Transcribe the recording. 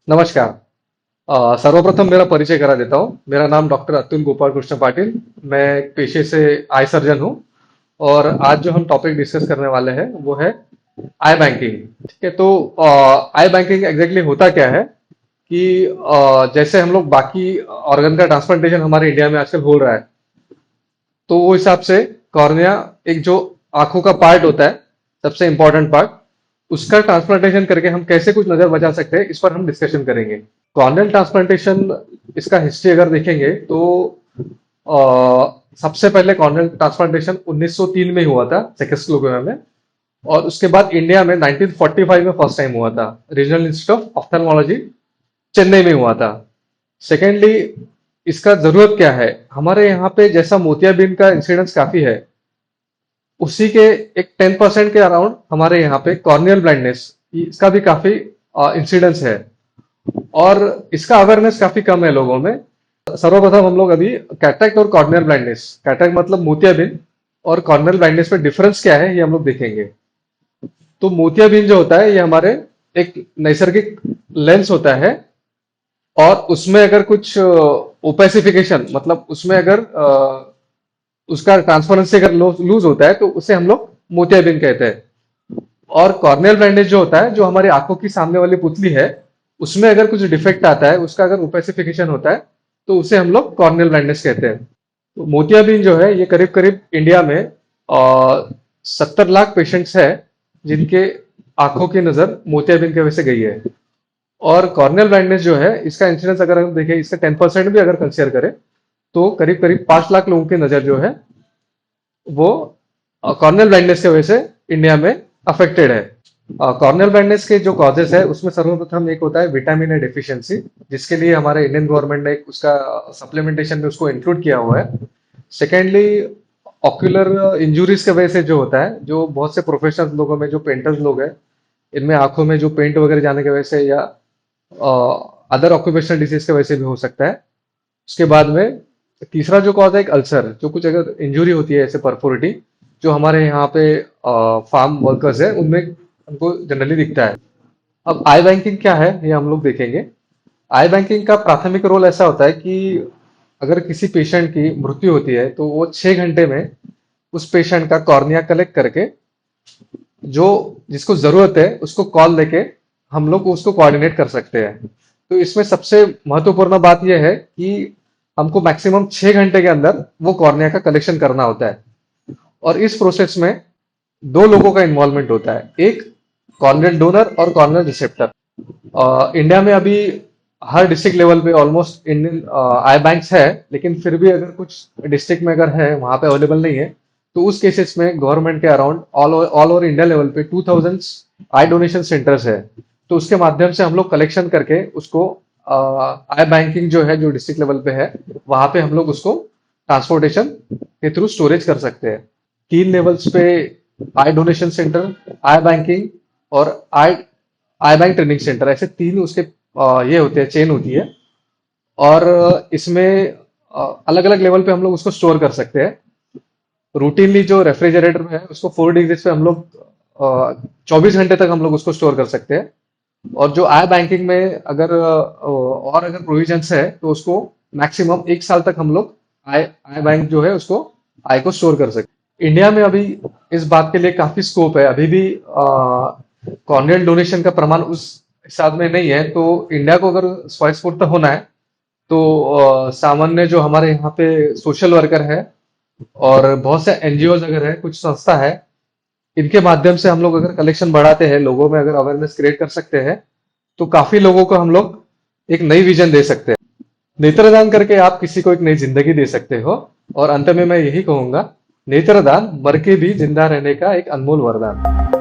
नमस्कार। सर्वप्रथम मेरा परिचय करा देता हूँ। मेरा नाम डॉक्टर अतुल गोपाल कृष्ण पाटिल। मैं एक पेशे से आई सर्जन हूँ और आज जो हम टॉपिक डिस्कस करने वाले हैं वो है आई बैंकिंग। ठीक है, तो आई बैंकिंग एग्जैक्टली होता क्या है कि जैसे हम लोग बाकी ऑर्गन का ट्रांसप्लांटेशन हमारे इंडिया में आजकल हो रहा है, तो वो हिसाब से कॉर्निया एक जो आंखों का पार्ट होता है, सबसे इंपॉर्टेंट पार्ट, उसका ट्रांसप्लांटेशन करके हम कैसे कुछ नजर बचा सकते हैं, इस पर हम डिस्कशन करेंगे। कॉर्नियल ट्रांसप्लांटेशन, इसका हिस्ट्री अगर देखेंगे तो सबसे पहले कॉर्नियल ट्रांसप्लांटेशन 1903 में हुआ था चेकोस्लोवाकिया में, और उसके बाद इंडिया में 1945 में फर्स्ट टाइम हुआ था, regional institute of ophthalmology Chennai में हुआ था। सेकेंडली, इसका जरूरत क्या है, हमारे यहाँ पे जैसा मोतियाबिंद का इंसिडेंस काफी है, उसी के एक 10% के अराउंड हमारे यहाँ पे कॉर्नियल ब्लाइंडनेस, इसका भी काफी इंसिडेंस है और इसका अवेयरनेस काफी कम है लोगों में। सर्वप्रथम हम लोग अभी कैटरेक्ट और कॉर्नियल ब्लाइंडनेस, कैटरेक्ट मतलब मोतियाबिंद, और कॉर्नियल ब्लाइंडनेस में डिफरेंस क्या है ये हम लोग देखेंगे। तो मोतियाबिंद जो होता है ये हमारे एक नैसर्गिक लेंस होता है, और उसमें अगर कुछ ओपेसिफिकेशन, मतलब उसमें अगर उसका ट्रांसपेरेंसी अगर लूज होता है तो उसे हम लोग मोतियाबिंद कहते हैं। और कॉर्नियल ब्लाइंडनेस जो होता है, जो हमारी आंखों की सामने वाली पुतली है, उसमें अगर कुछ डिफेक्ट आता है, उसका अगर ओपेसिफिकेशन होता है, तो उसे हम लोग कॉर्नियल ब्लाइंडनेस कहते हैं। तो मोतियाबिंद जो है ये करीब करीब इंडिया में 70 लाख पेशेंट्स है जिनके आंखों की नजर मोतियाबिंद की वजह से गई है। और कॉर्नियल ब्लाइंडनेस जो है, इसका इंसिडेंस अगर हम देखें, इसका 10% भी अगर कंसिडर करें, तो करीब करीब 5 लाख लोगों की नजर जो है वो कॉर्नियल ब्लाइंडनेस की वजह से इंडिया में अफेक्टेड है। कॉर्नियल ब्लाइंडनेस के जो कॉजेस है उसमें सर्वप्रथम एक होता है विटामिन ए डेफिशिएंसी, जिसके लिए हमारे इंडियन गवर्नमेंट ने एक उसका सप्लीमेंटेशन में उसको इंक्लूड किया हुआ है। सेकेंडली, ऑक्यूलर इंजुरीज की वजह से जो होता है, जो बहुत से प्रोफेशनल लोगों में, जो पेंटर्स लोग हैं, इनमें आंखों में जो पेंट वगैरह जाने की वजह से, या अदर ऑक्यूपेशनल डिजीज की वजह से भी हो सकता है। उसके बाद में तीसरा जो कॉज है एक अल्सर, जो कुछ अगर इंजुरी होती है ऐसे परफोरिटी, जो हमारे यहाँ पे फार्म वर्कर्स है उनमें हमको जनरली दिखता है। अब आई बैंकिंग क्या है ये हम लोग देखेंगे। आई बैंकिंग का प्राथमिक रोल ऐसा होता है कि अगर किसी पेशेंट की मृत्यु होती है तो वो 6 घंटे में उस पेशेंट का कॉर्निया कलेक्ट करके, जो जिसको जरूरत है उसको कॉल लेके हम लोग उसको कोऑर्डिनेट कर सकते हैं। तो इसमें सबसे महत्वपूर्ण बात यह है कि हमको मैक्सिमम 6 घंटे के अंदर वो कॉर्निया का कलेक्शन करना होता है, और इस प्रोसेस में दो लोगों का इन्वॉल्वमेंट होता है, एक कॉर्नियल डोनर और कॉर्नियल रिसेप्टर। इंडिया में अभी हर डिस्ट्रिक्ट लेवल पे ऑलमोस्ट इंडियन आई बैंक्स है, लेकिन फिर भी अगर कुछ डिस्ट्रिक्ट में अगर है वहां पे अवेलेबल नहीं है, तो उस केसेस में गवर्नमेंट के around all over India level पे 2000 आई डोनेशन सेंटर्स है। तो उसके माध्यम से हम लोग कलेक्शन करके उसको आई बैंकिंग जो है, जो डिस्ट्रिक्ट लेवल पे है, वहां पे हम लोग उसको ट्रांसपोर्टेशन के थ्रू स्टोरेज कर सकते हैं। 3 लेवल्स पे आई डोनेशन सेंटर, आई बैंकिंग और आई बैंक ट्रेनिंग सेंटर, ऐसे 3 उसके ये होते हैं, चेन होती है। और इसमें अलग अलग लेवल पे हम लोग उसको स्टोर कर सकते हैं। रूटीनली जो रेफ्रिजरेटर में है उसको 4 डिग्री पे हम लोग 24 घंटे तक हम लोग उसको स्टोर कर सकते हैं। और जो आई बैंकिंग में अगर और अगर प्रोविजंस है तो उसको मैक्सिमम 1 साल तक हम लोग आई आई बैंक जो है उसको आई को स्टोर कर सकते हैं। इंडिया में अभी इस बात के लिए काफी स्कोप है, अभी भी कॉर्नियल डोनेशन का प्रमाण उस हिसाब में नहीं है। तो इंडिया को अगर स्वयंस्फूर्त होना है तो सामान्य जो हमारे यहाँ पे सोशल वर्कर है और बहुत से एनजीओ अगर है, कुछ संस्था है, इनके माध्यम से हम लोग अगर कलेक्शन बढ़ाते हैं, लोगों में अगर अवेयरनेस क्रिएट कर सकते हैं, तो काफी लोगों को हम लोग एक नई विजन दे सकते हैं। नेत्रदान करके आप किसी को एक नई जिंदगी दे सकते हो। और अंत में मैं यही कहूंगा, नेत्रदान मर के भी जिंदा रहने का एक अनमोल वरदान।